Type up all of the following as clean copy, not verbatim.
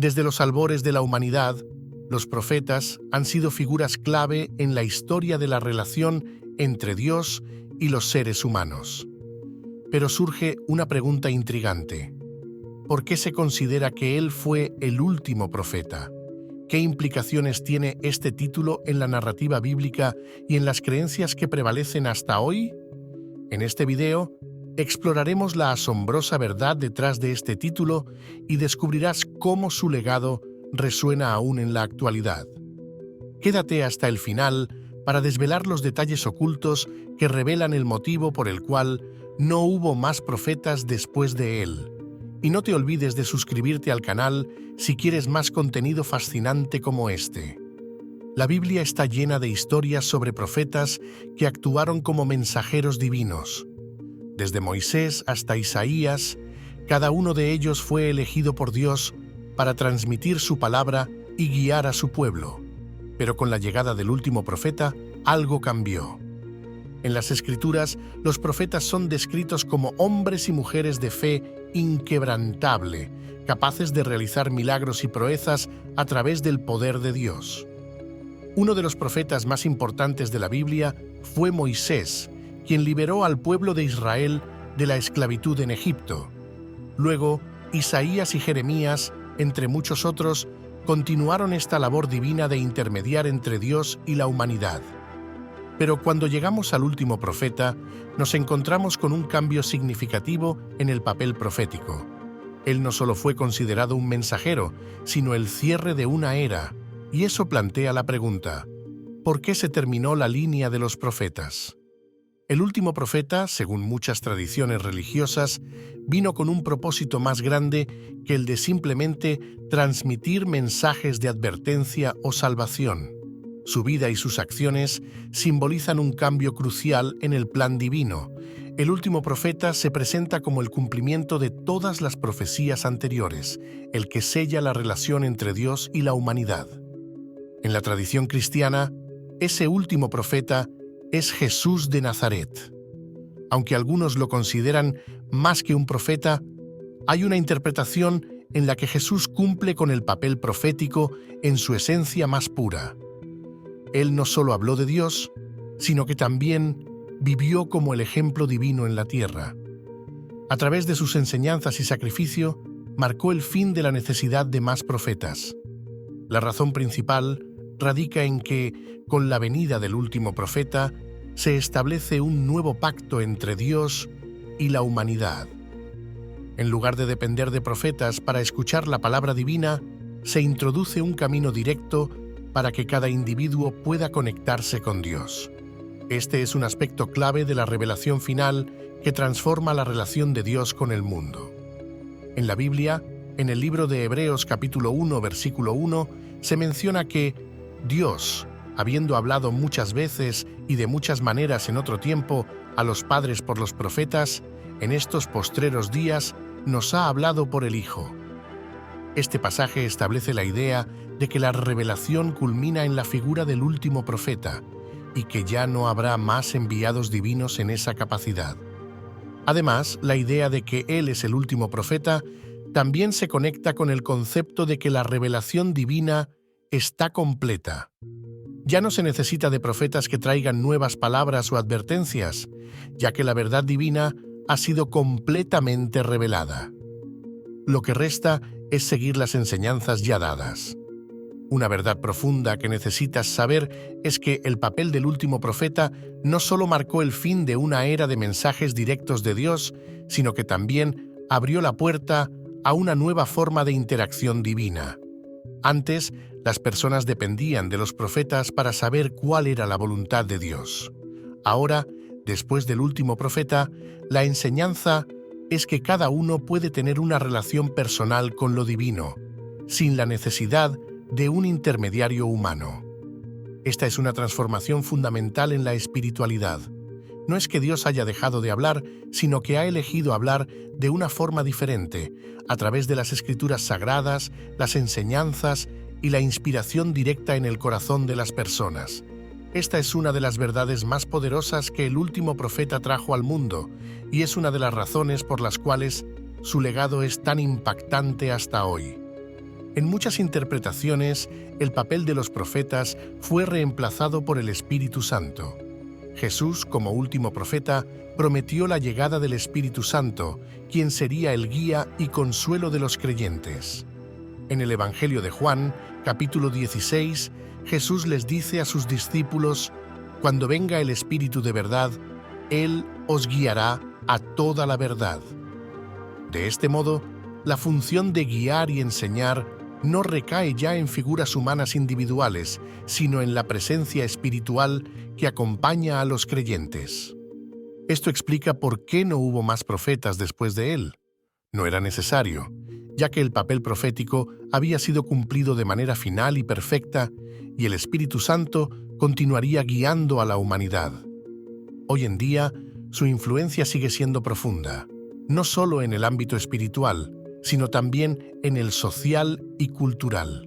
Desde los albores de la humanidad, los profetas han sido figuras clave en la historia de la relación entre Dios y los seres humanos. Pero surge una pregunta intrigante. ¿Por qué se considera que él fue el último profeta? ¿Qué implicaciones tiene este título en la narrativa bíblica y en las creencias que prevalecen hasta hoy? En este video, exploraremos la asombrosa verdad detrás de este título y descubrirás cómo su legado resuena aún en la actualidad. Quédate hasta el final para desvelar los detalles ocultos que revelan el motivo por el cual no hubo más profetas después de él. Y no te olvides de suscribirte al canal si quieres más contenido fascinante como este. La Biblia está llena de historias sobre profetas que actuaron como mensajeros divinos. Desde Moisés hasta Isaías, cada uno de ellos fue elegido por Dios para transmitir su palabra y guiar a su pueblo. Pero con la llegada del último profeta, algo cambió. En las Escrituras, los profetas son descritos como hombres y mujeres de fe inquebrantable, capaces de realizar milagros y proezas a través del poder de Dios. Uno de los profetas más importantes de la Biblia fue Moisés, quien liberó al pueblo de Israel de la esclavitud en Egipto. Luego, Isaías y Jeremías, entre muchos otros, continuaron esta labor divina de intermediar entre Dios y la humanidad. Pero cuando llegamos al último profeta, nos encontramos con un cambio significativo en el papel profético. Él no solo fue considerado un mensajero, sino el cierre de una era, y eso plantea la pregunta: ¿por qué se terminó la línea de los profetas? El último profeta, según muchas tradiciones religiosas, vino con un propósito más grande que el de simplemente transmitir mensajes de advertencia o salvación. Su vida y sus acciones simbolizan un cambio crucial en el plan divino. El último profeta se presenta como el cumplimiento de todas las profecías anteriores, el que sella la relación entre Dios y la humanidad. En la tradición cristiana, ese último profeta es Jesús de Nazaret. Aunque algunos lo consideran más que un profeta, hay una interpretación en la que Jesús cumple con el papel profético en su esencia más pura. Él no solo habló de Dios, sino que también vivió como el ejemplo divino en la tierra. A través de sus enseñanzas y sacrificio, marcó el fin de la necesidad de más profetas. La razón principal radica en que, con la venida del último profeta, se establece un nuevo pacto entre Dios y la humanidad. En lugar de depender de profetas para escuchar la palabra divina, se introduce un camino directo para que cada individuo pueda conectarse con Dios. Este es un aspecto clave de la revelación final que transforma la relación de Dios con el mundo. En la Biblia, en el libro de Hebreos capítulo 1, versículo 1, se menciona que Dios, habiendo hablado muchas veces y de muchas maneras en otro tiempo a los padres por los profetas, en estos postreros días nos ha hablado por el Hijo. Este pasaje establece la idea de que la revelación culmina en la figura del último profeta y que ya no habrá más enviados divinos en esa capacidad. Además, la idea de que Él es el último profeta también se conecta con el concepto de que la revelación divina está completa. Ya no se necesita de profetas que traigan nuevas palabras o advertencias, ya que la verdad divina ha sido completamente revelada. Lo que resta es seguir las enseñanzas ya dadas. Una verdad profunda que necesitas saber es que el papel del último profeta no solo marcó el fin de una era de mensajes directos de Dios, sino que también abrió la puerta a una nueva forma de interacción divina. Antes, las personas dependían de los profetas para saber cuál era la voluntad de Dios. Ahora, después del último profeta, la enseñanza es que cada uno puede tener una relación personal con lo divino, sin la necesidad de un intermediario humano. Esta es una transformación fundamental en la espiritualidad. No es que Dios haya dejado de hablar, sino que ha elegido hablar de una forma diferente, a través de las escrituras sagradas, las enseñanzas y la inspiración directa en el corazón de las personas. Esta es una de las verdades más poderosas que el último profeta trajo al mundo, y es una de las razones por las cuales su legado es tan impactante hasta hoy. En muchas interpretaciones, el papel de los profetas fue reemplazado por el Espíritu Santo. Jesús, como último profeta, prometió la llegada del Espíritu Santo, quien sería el guía y consuelo de los creyentes. En el Evangelio de Juan, capítulo 16, Jesús les dice a sus discípulos: «Cuando venga el Espíritu de verdad, Él os guiará a toda la verdad». De este modo, la función de guiar y enseñar no recae ya en figuras humanas individuales, sino en la presencia espiritual que acompaña a los creyentes. Esto explica por qué no hubo más profetas después de él. No era necesario, ya que el papel profético había sido cumplido de manera final y perfecta, y el Espíritu Santo continuaría guiando a la humanidad. Hoy en día, su influencia sigue siendo profunda, no solo en el ámbito espiritual, sino también en el social y cultural.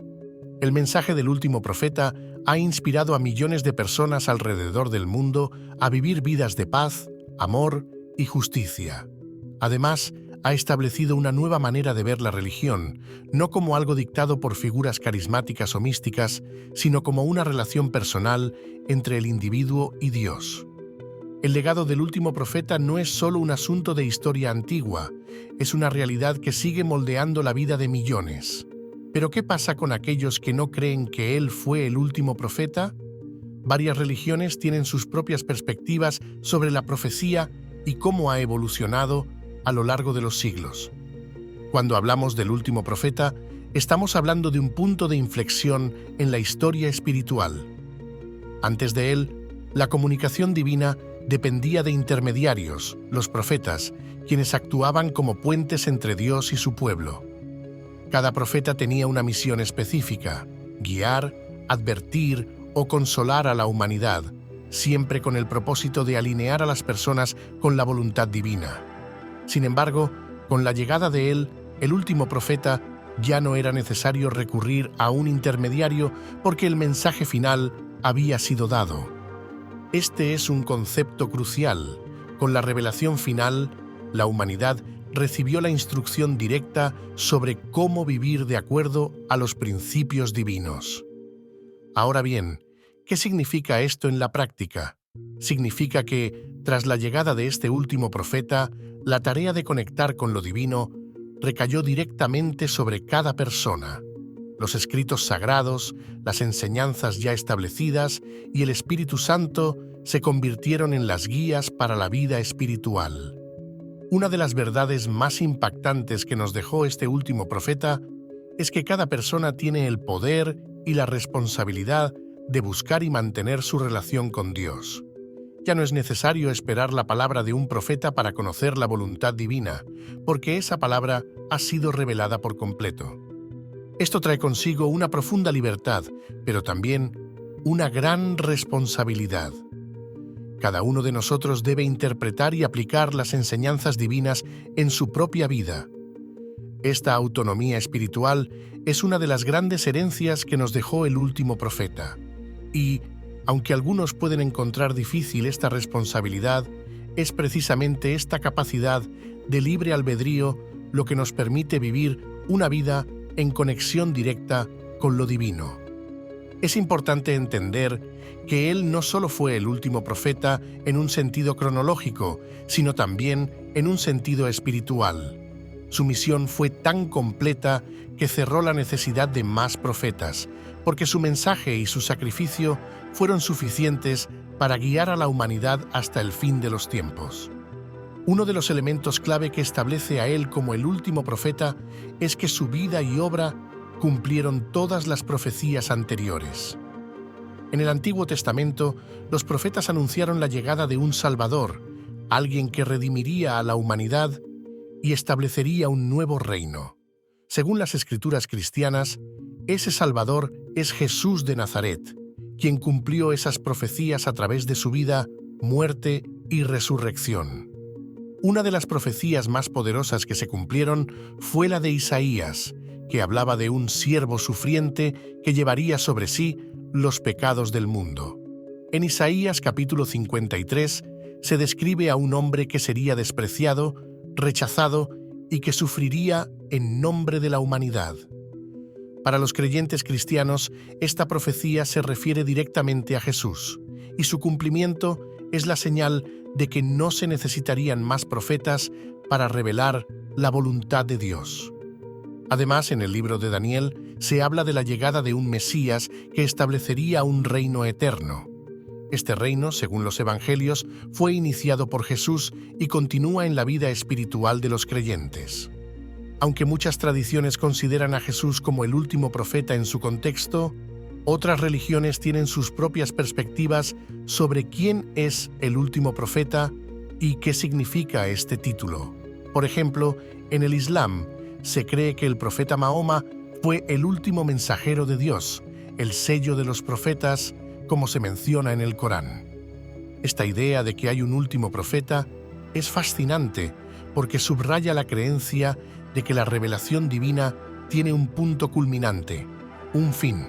El mensaje del último profeta ha inspirado a millones de personas alrededor del mundo a vivir vidas de paz, amor y justicia. Además, ha establecido una nueva manera de ver la religión, no como algo dictado por figuras carismáticas o místicas, sino como una relación personal entre el individuo y Dios. El legado del último profeta no es solo un asunto de historia antigua, es una realidad que sigue moldeando la vida de millones. ¿Pero qué pasa con aquellos que no creen que él fue el último profeta? Varias religiones tienen sus propias perspectivas sobre la profecía y cómo ha evolucionado a lo largo de los siglos. Cuando hablamos del último profeta, estamos hablando de un punto de inflexión en la historia espiritual. Antes de él, la comunicación divina dependía de intermediarios, los profetas, quienes actuaban como puentes entre Dios y su pueblo. Cada profeta tenía una misión específica: guiar, advertir o consolar a la humanidad, siempre con el propósito de alinear a las personas con la voluntad divina. Sin embargo, con la llegada de él, el último profeta, ya no era necesario recurrir a un intermediario porque el mensaje final había sido dado. Este es un concepto crucial. Con la revelación final, la humanidad recibió la instrucción directa sobre cómo vivir de acuerdo a los principios divinos. Ahora bien, ¿qué significa esto en la práctica? Significa que, tras la llegada de este último profeta, la tarea de conectar con lo divino recayó directamente sobre cada persona. Los escritos sagrados, las enseñanzas ya establecidas y el Espíritu Santo se convirtieron en las guías para la vida espiritual. Una de las verdades más impactantes que nos dejó este último profeta es que cada persona tiene el poder y la responsabilidad de buscar y mantener su relación con Dios. Ya no es necesario esperar la palabra de un profeta para conocer la voluntad divina, porque esa palabra ha sido revelada por completo. Esto trae consigo una profunda libertad, pero también una gran responsabilidad. Cada uno de nosotros debe interpretar y aplicar las enseñanzas divinas en su propia vida. Esta autonomía espiritual es una de las grandes herencias que nos dejó el último profeta. Y, aunque algunos pueden encontrar difícil esta responsabilidad, es precisamente esta capacidad de libre albedrío lo que nos permite vivir una vida en conexión directa con lo divino. Es importante entender que él no solo fue el último profeta en un sentido cronológico, sino también en un sentido espiritual. Su misión fue tan completa que cerró la necesidad de más profetas, porque su mensaje y su sacrificio fueron suficientes para guiar a la humanidad hasta el fin de los tiempos. Uno de los elementos clave que establece a él como el último profeta es que su vida y obra cumplieron todas las profecías anteriores. En el Antiguo Testamento, los profetas anunciaron la llegada de un Salvador, alguien que redimiría a la humanidad y establecería un nuevo reino. Según las Escrituras cristianas, ese Salvador es Jesús de Nazaret, quien cumplió esas profecías a través de su vida, muerte y resurrección. Una de las profecías más poderosas que se cumplieron fue la de Isaías, que hablaba de un siervo sufriente que llevaría sobre sí los pecados del mundo. En Isaías capítulo 53 se describe a un hombre que sería despreciado, rechazado y que sufriría en nombre de la humanidad. Para los creyentes cristianos, esta profecía se refiere directamente a Jesús, y su cumplimiento es la señal de que no se necesitarían más profetas para revelar la voluntad de Dios. Además, en el libro de Daniel se habla de la llegada de un Mesías que establecería un reino eterno. Este reino, según los evangelios, fue iniciado por Jesús y continúa en la vida espiritual de los creyentes. Aunque muchas tradiciones consideran a Jesús como el último profeta en su contexto, otras religiones tienen sus propias perspectivas sobre quién es el último profeta y qué significa este título. Por ejemplo, en el Islam se cree que el profeta Mahoma fue el último mensajero de Dios, el sello de los profetas, como se menciona en el Corán. Esta idea de que hay un último profeta es fascinante porque subraya la creencia de que la revelación divina tiene un punto culminante, un fin.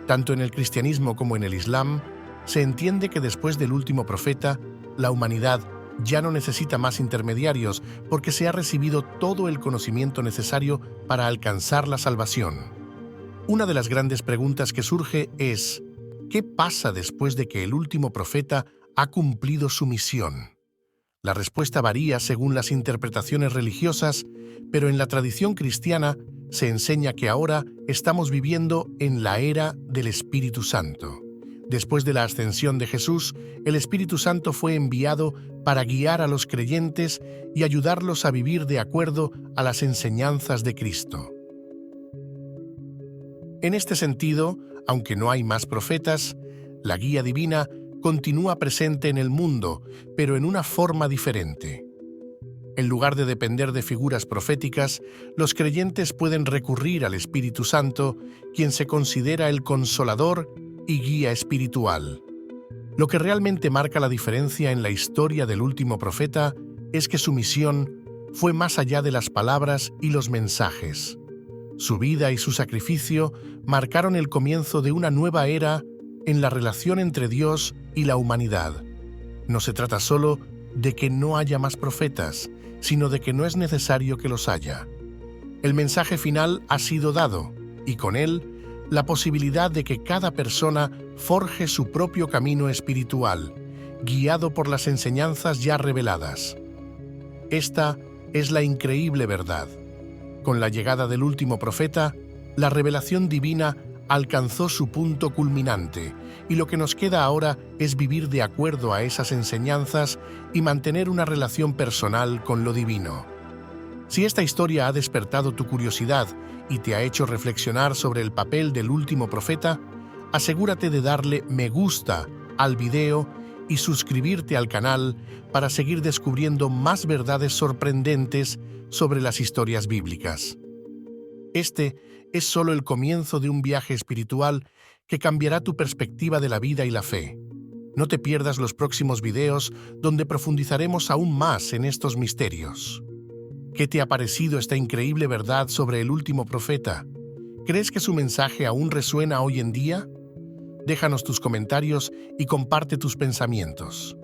Tanto en el cristianismo como en el Islam, se entiende que después del último profeta, la humanidad ya no necesita más intermediarios porque se ha recibido todo el conocimiento necesario para alcanzar la salvación. Una de las grandes preguntas que surge es: ¿qué pasa después de que el último profeta ha cumplido su misión? La respuesta varía según las interpretaciones religiosas, pero en la tradición cristiana se enseña que ahora estamos viviendo en la era del Espíritu Santo. Después de la ascensión de Jesús, el Espíritu Santo fue enviado para guiar a los creyentes y ayudarlos a vivir de acuerdo a las enseñanzas de Cristo. En este sentido, aunque no hay más profetas, la guía divina continúa presente en el mundo, pero en una forma diferente. En lugar de depender de figuras proféticas, los creyentes pueden recurrir al Espíritu Santo, quien se considera el consolador y guía espiritual. Lo que realmente marca la diferencia en la historia del último profeta es que su misión fue más allá de las palabras y los mensajes. Su vida y su sacrificio marcaron el comienzo de una nueva era en la relación entre Dios y la humanidad. No se trata solo de que no haya más profetas, sino de que no es necesario que los haya. El mensaje final ha sido dado, y con él, la posibilidad de que cada persona forje su propio camino espiritual, guiado por las enseñanzas ya reveladas. Esta es la increíble verdad. Con la llegada del último profeta, la revelación divina alcanzó su punto culminante, y lo que nos queda ahora es vivir de acuerdo a esas enseñanzas y mantener una relación personal con lo divino. Si esta historia ha despertado tu curiosidad y te ha hecho reflexionar sobre el papel del último profeta, asegúrate de darle me gusta al video y suscribirte al canal para seguir descubriendo más verdades sorprendentes sobre las historias bíblicas. Este es solo el comienzo de un viaje espiritual que cambiará tu perspectiva de la vida y la fe. No te pierdas los próximos videos donde profundizaremos aún más en estos misterios. ¿Qué te ha parecido esta increíble verdad sobre el último profeta? ¿Crees que su mensaje aún resuena hoy en día? Déjanos tus comentarios y comparte tus pensamientos.